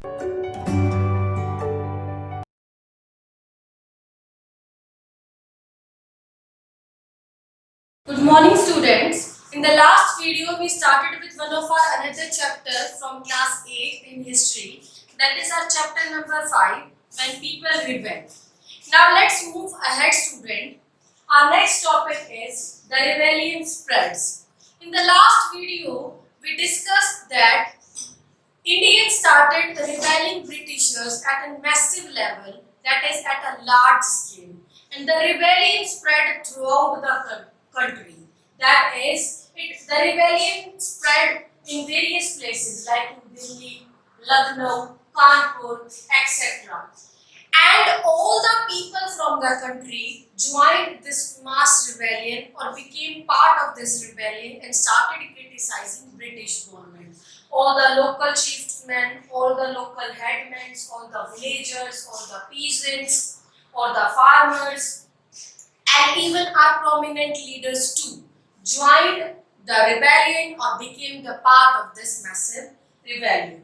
Good morning, students. In the last video, we started with one of our another chapter from class 8 in history. That is our chapter number 5, When People Rebel. Now let's move ahead, student. Our next topic is the rebellion spreads. In the last video, we discussed that Indians started rebelling Britishers at a massive level, that is at a large scale, and the rebellion spread throughout the country. That is, the rebellion spread in various places like in Delhi, Lucknow, Kanpur, etc. And all the people from the country joined this mass rebellion or became part of this rebellion and started criticizing British government. All the local chiefsmen, all the local headmen, all the villagers, all the peasants, all the farmers, and even our prominent leaders too joined the rebellion or became the part of this massive rebellion.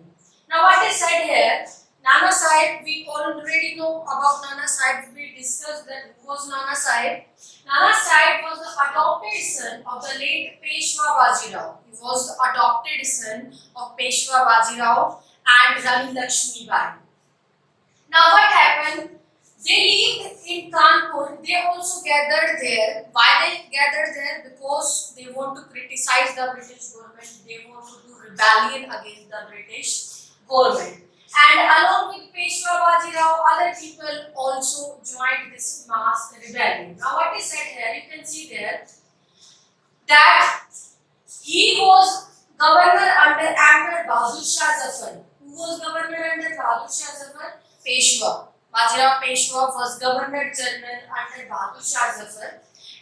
Now what is said here, Nana Sahib, we already know about Nana Sahib. We discussed that who was Nana Sahib. Nana Sahib was the adopted son of the late Peshwa Bajirao. He was the adopted son of Peshwa Bajirao and Rani Lakshmi Bai. Now what happened? They lived in Kanpur. They also gathered there. Why they gathered there? Because they want to criticize the British government. They want to do rebellion against the British government. And along with Peshwa Bajirao, other people also joined this mass rebellion. Now what is said here, you can see there that he was governor under Emperor Bahadur Shah Zafar. Who was governor under Bahadur Shah Zafar? Peshwa. Bajirao Peshwa was Governor General under Bahadur Shah Zafar.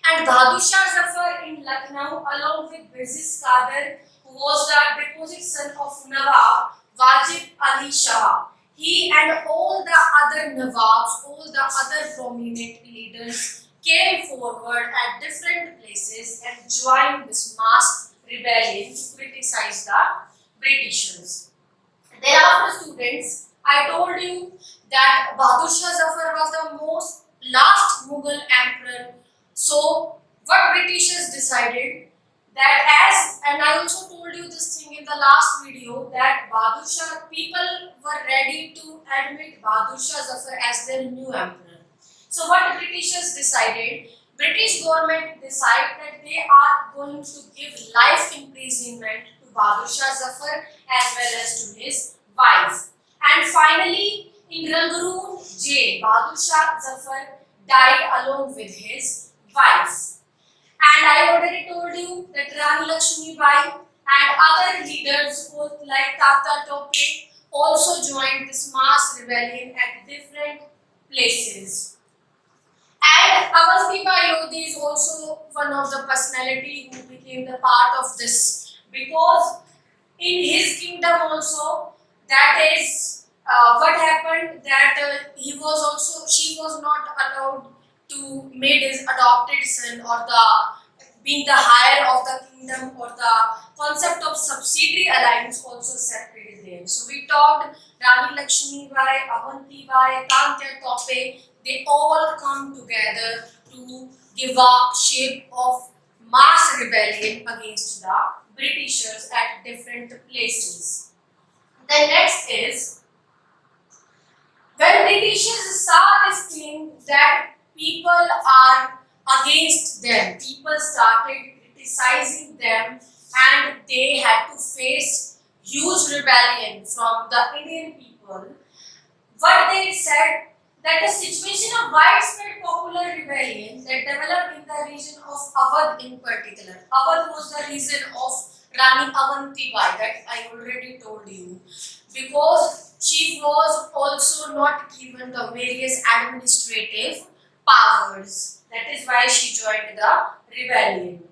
And Bahadur Shah Zafar in Lucknow along with British Kader, who was the deposed son of Nawab Wajid Ali Shah. He and all the other Nawabs, all the other prominent leaders came forward at different places and joined this mass rebellion to criticize the Britishers. Thereafter, students, I told you that Bahadur Shah Zafar was the most last Mughal emperor. So, what Britishers decided that and I also told you this thing in the last video, that Bahadur Shah, people were ready to admit Bahadur Shah Zafar as their new emperor. So what the Britishers decided, British government decided that they are going to give life imprisonment to Bahadur Shah Zafar as well as to his wife. And finally, in Rangaroon jail, Bahadur Shah Zafar died along with his wife. And I already told you that Rani Lakshmi Bai and other leaders, both like Tata Tope, also joined this mass rebellion at different places. And Avanti Bai Lodi is also one of the personality who became the part of this, because in his kingdom also, that is what happened, that she was not allowed to made his adopted son or the being the higher of the kingdom, or the concept of subsidiary alliance also separated there. So we talked Rani Lakshmi Bai, Avanti Bai, Tantya Tope, they all come together to give a shape of mass rebellion against the Britishers at different places. The next is, when Britishers saw this thing that people are against them, people started criticizing them and they had to face huge rebellion from the Indian people. What they said, that the situation of widespread popular rebellion that developed in the region of Awadh in particular. Awadh was the region of Rani Avanti Bai, that I already told you, because she was also not given the various administrative powers. That is why she joined the rebellion.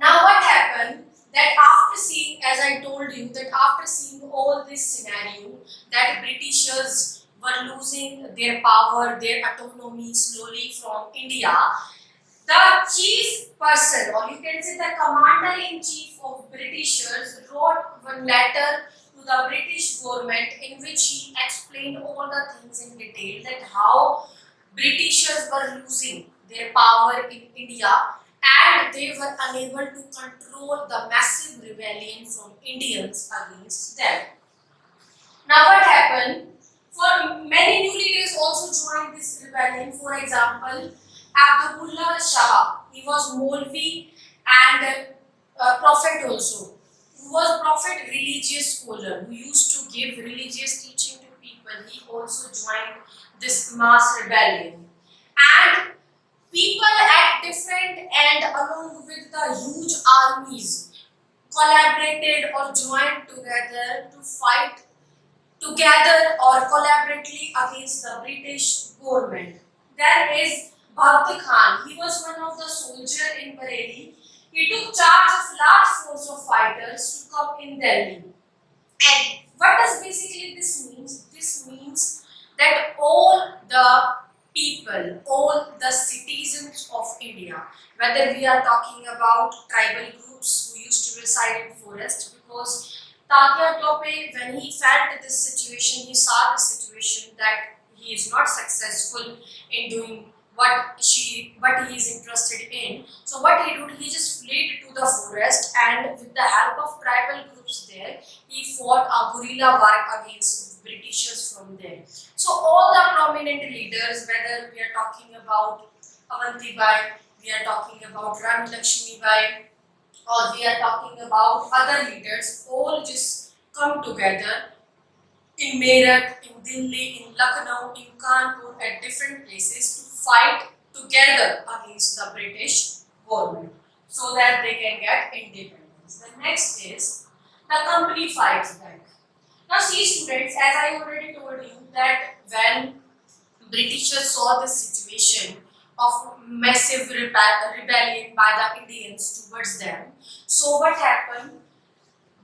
Now what happened, that after seeing, as I told you, that after seeing all this scenario, that Britishers were losing their power, their autonomy slowly from India, the chief person, or you can say the commander-in-chief of Britishers, wrote one letter to the British government, in which he explained all the things in detail, that how Britishers were losing their power in India and they were unable to control the massive rebellion from Indians against them. Now what happened? For many new leaders also joined this rebellion. For example, Abdullah Shah, he was Molvi and prophet also. He was prophet, religious scholar who used to give religious teaching to people. He also joined this mass rebellion. And people at different end, along with the huge armies, collaborated or joined together to fight together or collaboratively against the British government. There is Bhakt Khan. He was one of the soldiers in Bareilly. He took charge of large force of fighters to come in Delhi. And what does basically this means? This means that all the people, all the citizens of India, whether we are talking about tribal groups who used to reside in forest, because Tatya Tope, when he felt this situation, he saw this situation that he is not successful in doing what he is interested in. So what he did, he just fled to the forest, and with the help of tribal groups there, he fought a guerrilla war against Britishers from there. So all the prominent leaders, whether we are talking about Avanti Bai, we are talking about Rani Lakshmi Bai, or we are talking about other leaders, all just come together in Meerut, in Delhi, in Lucknow, in Kanpur, at different places to fight together against the British government so that they can get independence. The next is the company fights back. Now see students, as I already told you that when Britishers saw this situation of massive rebellion by the Indians towards them, so what happened?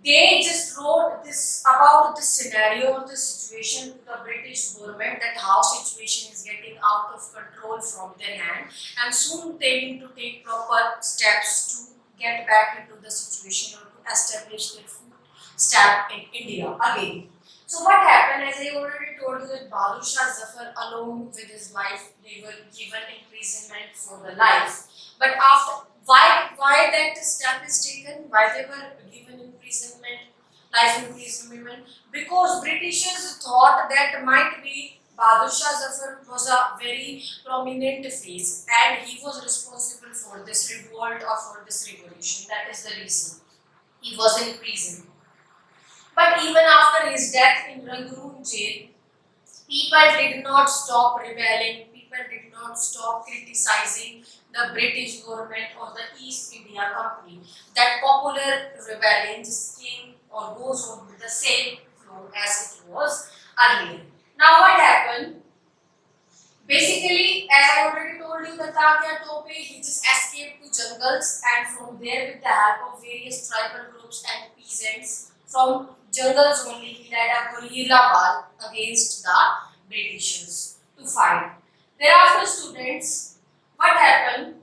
They just wrote this about this scenario or this situation to the British government, that how situation is getting out of control from their hand, and soon they need to take proper steps to get back into the situation or to establish their footstep in India again. So what happened, as I already told you, that Bahadur Shah Zafar along with his wife, they were given imprisonment for the life. But after, why that step is taken, why they were given imprisonment, life imprisonment? Because Britishers thought that might be Bahadur Shah Zafar was a very prominent face and he was responsible for this revolt or for this revolution. That is the reason he was in prison. But even after his death in Rangoon jail, people did not stop rebelling, people did not stop criticizing the British government or the East India Company. That popular rebellion just came or goes on with the same flow as it was earlier. Now what happened? Basically, as I already told you, the Tatya Tope, he just escaped to jungles, and from there with the help of various tribal groups and peasants, from jungles only, he led a guerrilla war against the Britishers to fight. Thereafter, students, what happened?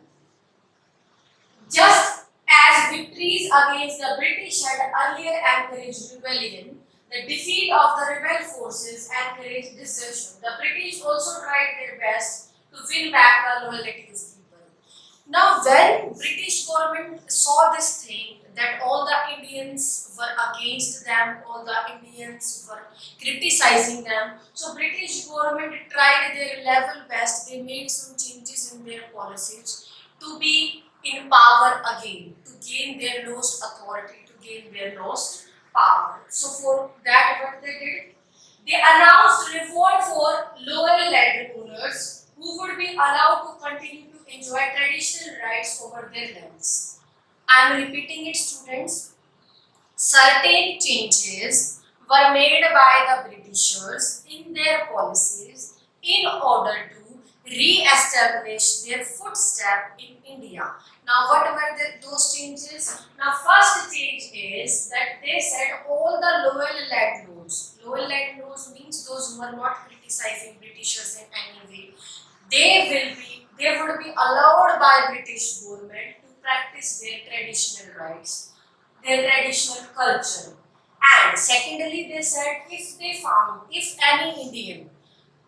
Just as victories against the British had earlier encouraged rebellion, the defeat of the rebel forces encouraged desertion. The British also tried their best to win back the loyalty of people. Now, when British government saw this thing, that all the Indians were against them, all the Indians were criticizing them, so British government tried their level best. They made some changes in their policies to be in power again, to gain their lost authority, to gain their lost power. So for that, what they did, they announced revolt for lower landowners who would be allowed to continue to enjoy traditional rights over their lands. I am repeating it, students. Certain changes were made by the Britishers in their policies in order to re-establish their footstep in India. Now, what were those changes? Now, first change is that they said all the loyal landlords means those who are not criticizing Britishers in any way, they would be allowed by British government to practice their traditional rights, their traditional culture, And secondly, they said if they found, if any Indian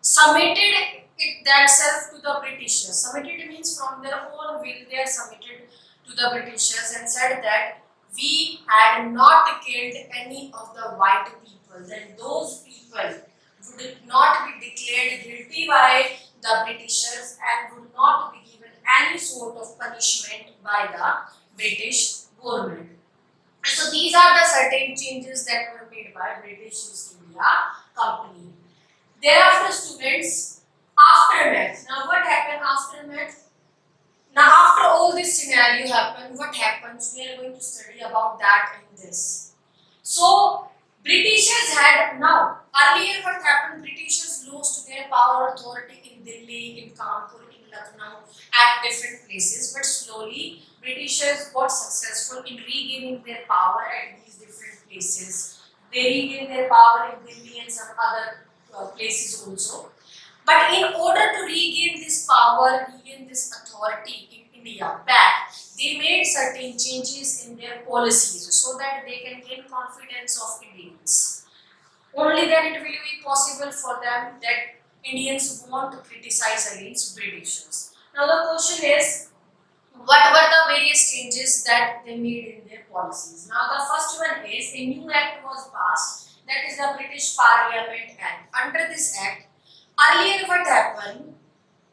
submitted it themselves to the Britishers, submitted means from their own will they are submitted to the Britishers and said that we had not killed any of the white people, then those people would not be declared guilty by the Britishers and would not be given any sort of punishment by the British government. So these are the certain changes that were made by British East India Company. Thereafter, students, aftermath. Now, what happened aftermath? Now, after all this scenario happened, what happens? We are going to study about that in this. So, Britishers had now earlier what happened? Britishers lost their power authority in Delhi, in Kanpur, in Lucknow, at different places. But slowly, Britishers got successful in regaining their power at these different places. They regained their power in Delhi and some other places also. But in order to regain this power, regain this authority in India back, they made certain changes in their policies so that they can gain confidence of Indians. Only then it will be possible for them that Indians won't criticize against Britishers. Now the question is, what were the various changes that they made in their policies? Now the first one is a new act was passed, that is the British Parliament Act. Under this act, earlier what happened?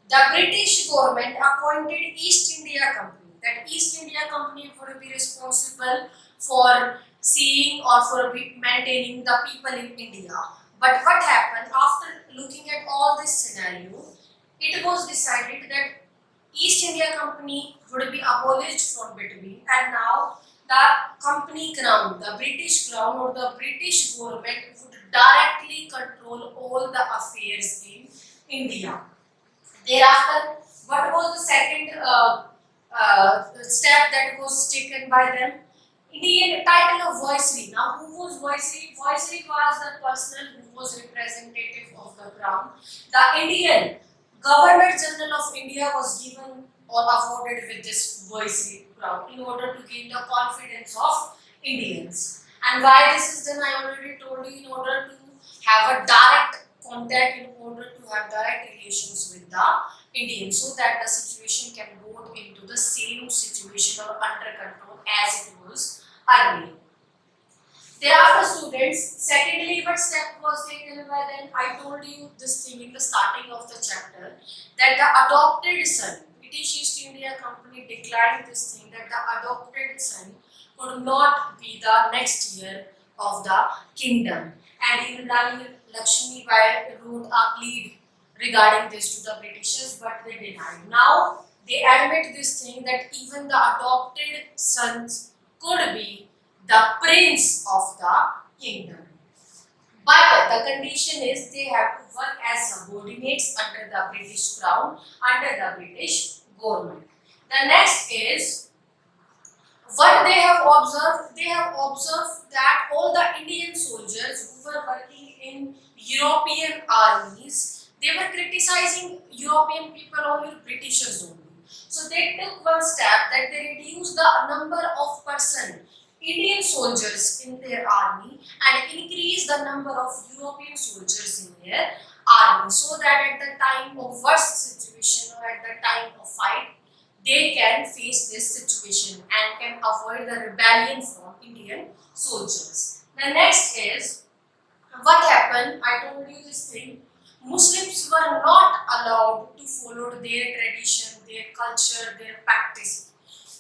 The British government appointed East India Company. That East India Company would be responsible for seeing or for maintaining the people in India. But what happened after looking at all this scenario? It was decided that East India Company would be abolished from between, and now the company crown, the British crown or the British government would directly control all the affairs in India. Thereafter, what was the second step that was taken by them? Indian title of Viceroy. Now, who was Viceroy? Viceroy was the person who was representative of the crown. The Indian Governor General of India was given or afforded with this Viceroy crown in order to gain the confidence of Indians. And why this is done, I already told you, in order to have a direct contact, in order to have direct relations with the Indians, so that the situation can go into the same situation or under control as it was earlier. Thereafter, students, secondly, what step was taken by then? I told you this thing in the starting of the chapter, that the adopted son, British East India Company declared this thing, that the adopted son could not be the next heir of the kingdom. And even Rani Lakshmi Bai wrote a plea regarding this to the Britishers, but they denied. Now they admit this thing that even the adopted sons could be the prince of the kingdom. But the condition is they have to work as subordinates under the British crown, under the British government. The next is what they have observed. They have observed that all the Indian soldiers who were working in European armies, they were criticizing European people only, Britishers only. So they took one step that they reduced the number of Indian soldiers in their army and increase the number of European soldiers in their army, so that at the time of worst situation or at the time of fight, they can face this situation and can avoid the rebellion from Indian soldiers. The next is what happened. I told you this thing. Muslims were not allowed to follow their tradition, their culture, their practice.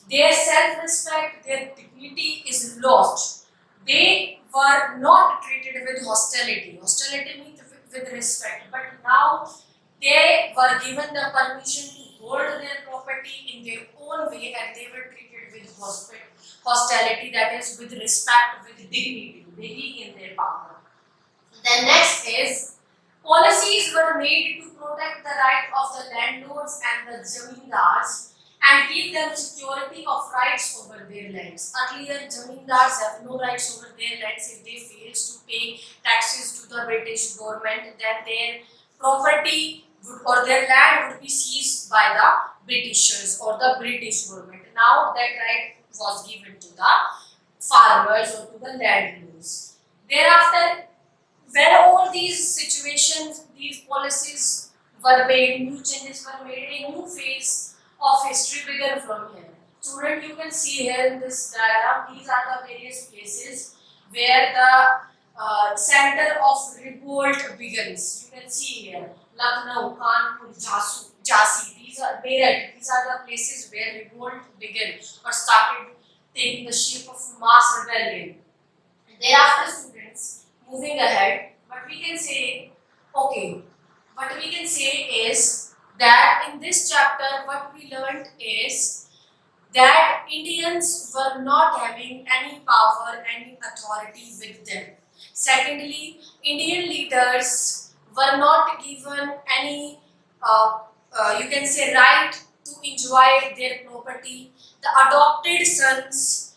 Their self-respect, their dignity is lost. They were not treated with hostility. Hostility means with respect. But now they were given the permission to hold their property in their own way, and they were treated with hostility, that is with respect, with dignity. They regain their power. The next is policies were made to protect the right of the landlords and the zamindars and give them security of rights over their lands. Earlier, zamindars have no rights over their lands. If they fail to pay taxes to the British government, then their property or their land would be seized by the Britishers or the British government. Now that right was given to the farmers or to the landlords. Thereafter, when all these situations, these policies were made, new changes were made, a new phase of history began from here. Student, you can see here in this diagram, these are the various places where the center of revolt begins. You can see here, Lucknow, Kanpur, Jhansi, these are Meerut, these are the places where revolt began or started taking the shape of mass rebellion. Thereafter, students, moving ahead, okay, what we can say is that in this chapter, what we learned is that Indians were not having any power, any authority with them. Secondly, Indian leaders were not given any, you can say, right to enjoy their property. The adopted sons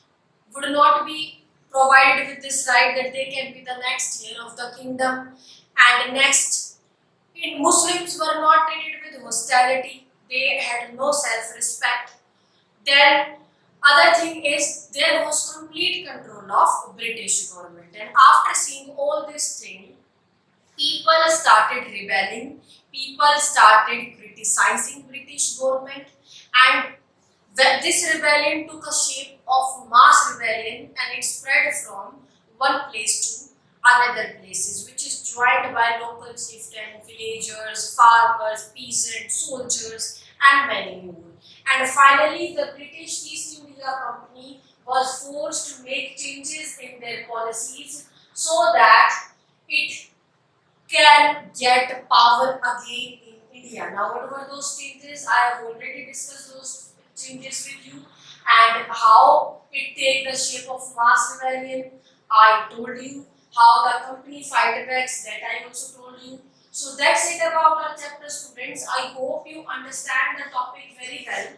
would not be provided with this right that they can be the next heir of the kingdom. And next, Muslims were not treated with hostility. They had no self-respect. Then other thing is there was complete control of British government. And after seeing all this thing, people started rebelling. People started criticizing British government, and this rebellion took a shape of mass rebellion, and it spread from one place to another places, which is joined by local chieftains, villagers, farmers, peasants, soldiers, and many more. And finally, the British East India Company was forced to make changes in their policies so that it can get power again in India. Now, what were those changes? I have already discussed those changes with you, and how it take the shape of mass rebellion. I told you how the company fight backs, that I also told you. So that's it about our chapter, students. I hope you understand the topic very well.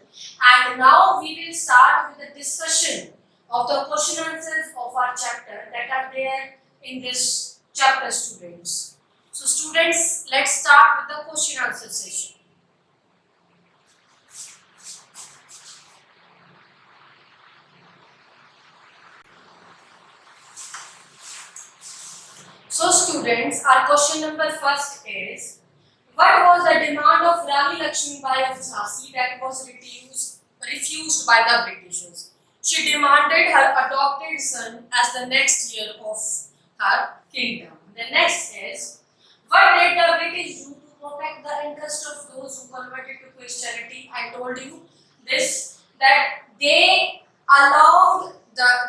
And now we will start with the discussion of the question answers of our chapter that are there in this chapter, students. So students, let's start with the question answer session. So students, our question number first is, what was the demand of Rani Lakshmi Bai of Jhansi that was refused by the Britishers? She demanded her adopted son as the next heir of her kingdom. The next is, what did the British do to protect the interest of those who converted to Christianity? I told you this, that they allowed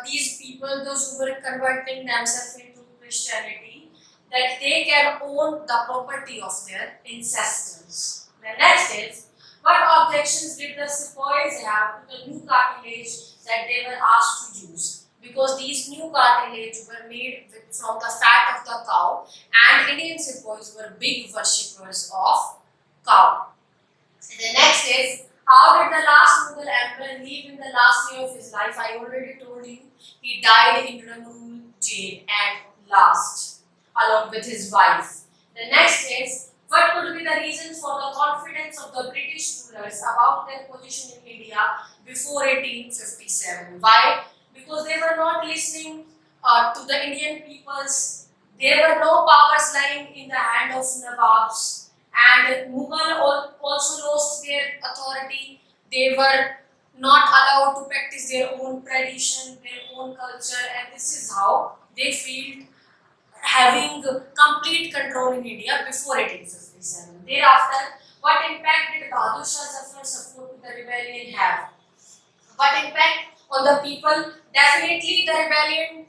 these people, those who were converting themselves into Christianity, that they can own the property of their ancestors. The next is, what objections did the sepoys have to the new cartilage that they were asked to use? Because these new cartilage were made from the fat of the cow, and Indian sepoys were big worshippers of cow. The next is, how did the last Mughal emperor live in the last year of his life? I already told you, he died in Rangoon jail at last, along with his wife. The next is, what could be the reason for the confidence of the British rulers about their position in India before 1857? Why? Because they were not listening to the Indian peoples. There were no powers lying in the hand of Nawabs, and Mughal also lost their authority. They were not allowed to practice their own tradition, their own culture, and this is how they feel having complete control in India before 1857. Thereafter, what impact did Bahadur Shah Zafar's support to the rebellion have? What impact on the people? Definitely, the rebellion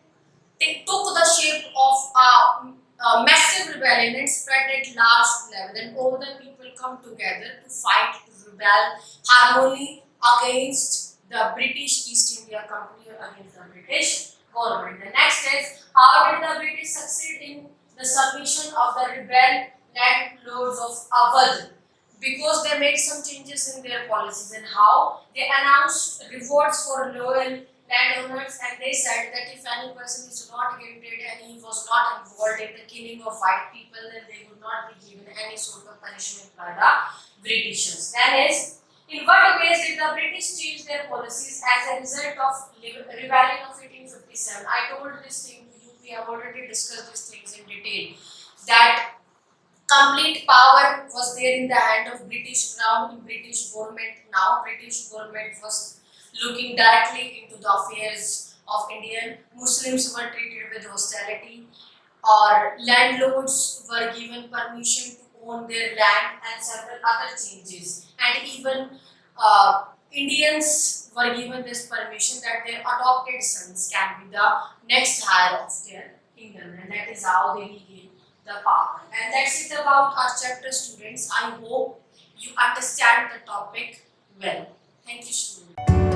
took the shape of a massive rebellion and spread at large level, and all the people come together to fight, to rebel harmony against the British East India Company or against the British government. The next is, how did the British succeed in the submission of the rebel landlords of Awadh? Because they made some changes in their policies. And how? They announced rewards for loyal landowners, and they said that if any person is not guilty and he was not involved in the killing of white people, then they would not be given any sort of punishment by the Britishers. Then is, in what ways did the British change their policies as a result of rebellion of 1857? I told this thing to you we have already discussed these things in detail, that complete power was there in the hand of British Crown, in British government. Now British government was looking directly into the affairs of Indian. Muslims were treated with hostility, or landlords were given permission to own their land, and several other changes. And even Indians were given this permission that their adopted sons can be the next heir of their kingdom, and that is how they regain the power. And that's it about our chapter, students. I hope you understand the topic well. Thank you, students.